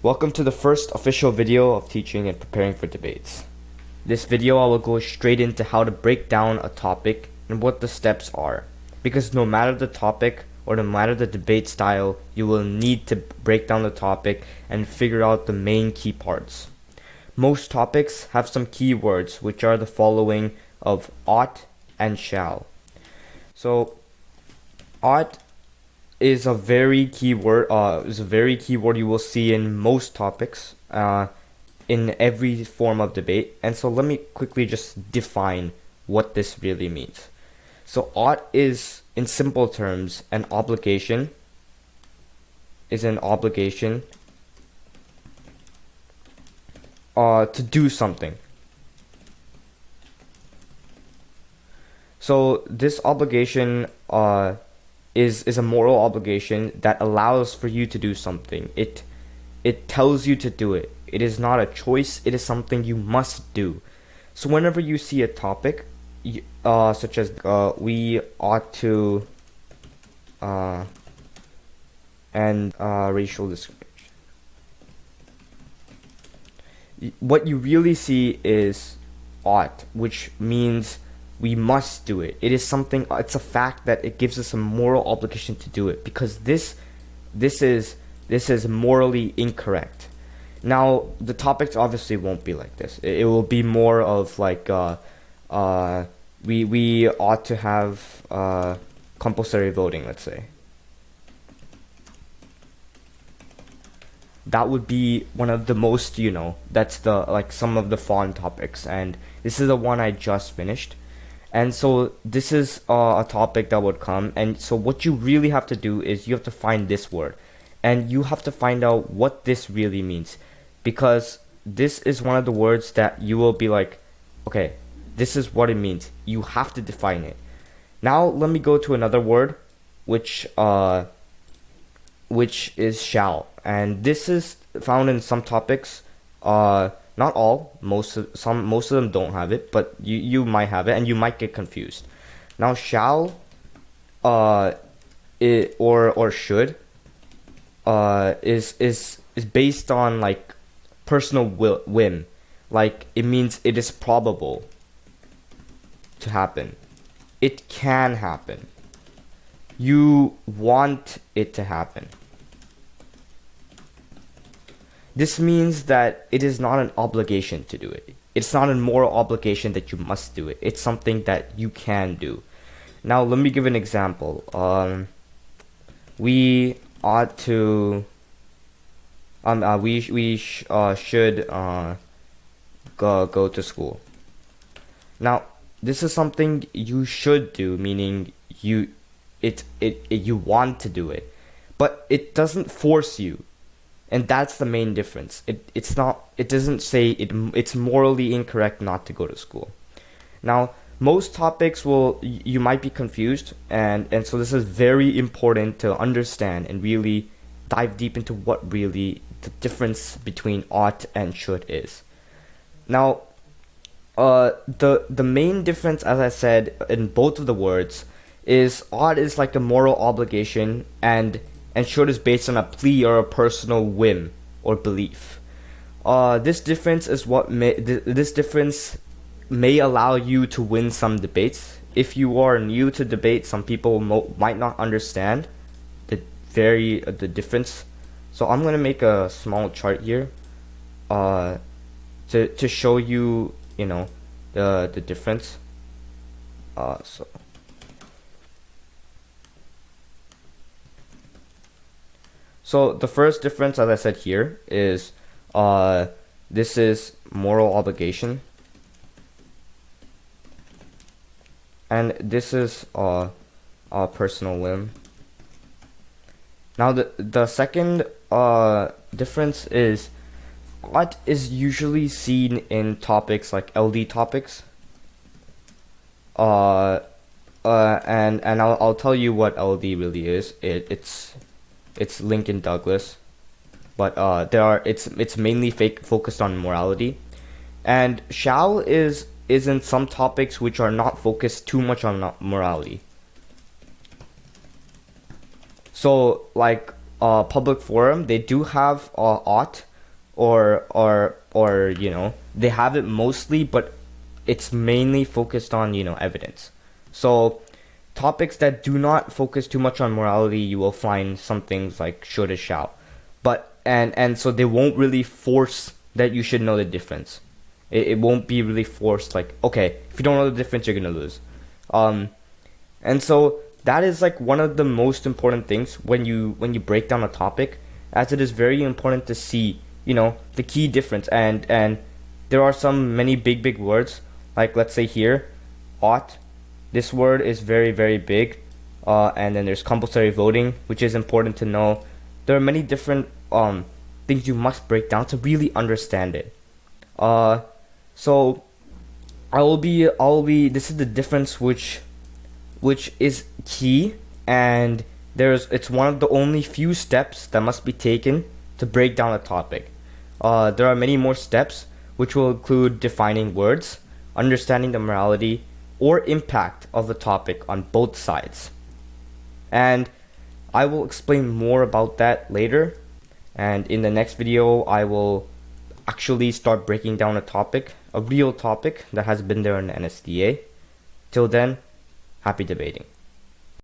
Welcome to the first official video of teaching and preparing for debates. This video I will go straight into how to break down a topic and what the steps are. Because no matter the topic or no matter the debate style, you will need to break down the topic and figure out the main key parts. Most topics have some keywords which are the following of ought and shall. So ought is a very key word. You will see in most topics, in every form of debate. And so let me quickly just define what this really means. So ought is, in simple terms, an obligation. To do something. So this obligation is a moral obligation that allows for you to do something. It tells you to do it. It is not a choice. It is something you must do. So whenever you see a topic, such as we ought to and racial discrimination, what you really see is ought, which means we must do it. It is something, it's a fact that it gives us a moral obligation to do it, because this is morally incorrect. Now, the topics obviously won't be like this. It will be more of like we ought to have compulsory voting, let's say. That would be one of the most, that's the some of the fun topics, and this is the one I just finished. And so this is a topic that would come, and so what you really have to do is you have to find this word, and you have to find out what this really means, because this is one of the words that you will be like, okay, this is what it means. You have to define it. Now let me go to another word, which is shall, and this is found in some topics. Not all, most of them don't have it, but you might have it, and you might get confused. Now, shall, or should, is based on like personal whim. Like, it means it is probable to happen. It can happen. You want it to happen. This means that it is not an obligation to do it. It's not a moral obligation that you must do it. It's something that you can do. Now, let me give an example. We ought to. We should go to school. Now, this is something you should do, meaning you want to do it, but it doesn't force you. And that's the main difference. It doesn't say it's morally incorrect not to go to school. Now, most topics you might be confused, and so this is very important to understand and really dive deep into what really the difference between ought and should is. Now, the main difference, as I said, in both of the words is ought is like a moral obligation, and should is based on a plea or a personal whim or belief. This difference may allow you to win some debates. If you are new to debate, some people might not understand the difference. So I'm gonna make a small chart here, to show you, the difference. So the first difference, as I said here, is this is moral obligation, and this is personal whim. Now the second difference is ought is usually seen in topics like LD topics. And I'll tell you what LD really is. It's Lincoln Douglas, but it's mainly focused on morality, and shall is in some topics which are not focused too much on morality. So like public forum, they do have ought, or you know, they have it mostly, but it's mainly focused on, you know, evidence. So topics that do not focus too much on morality, you will find some things like should and shall, but and so they won't really force that you should know the difference. It won't be really forced, like, okay, if you don't know the difference, you're gonna lose. And so that is like one of the most important things when you break down a topic, as it is very important to see, you know, the key difference. And there are some many big words, like let's say here, ought. This word is very big. And then there's compulsory voting, which is important to know. There are many different things you must break down to really understand it. So I'll be this is the difference which is key, and it's one of the only few steps that must be taken to break down a topic. There are many more steps, which will include defining words, understanding the morality or impact of the topic on both sides. And I will explain more about that later. And in the next video, I will actually start breaking down a real topic that has been there in NSDA. Till then, happy debating.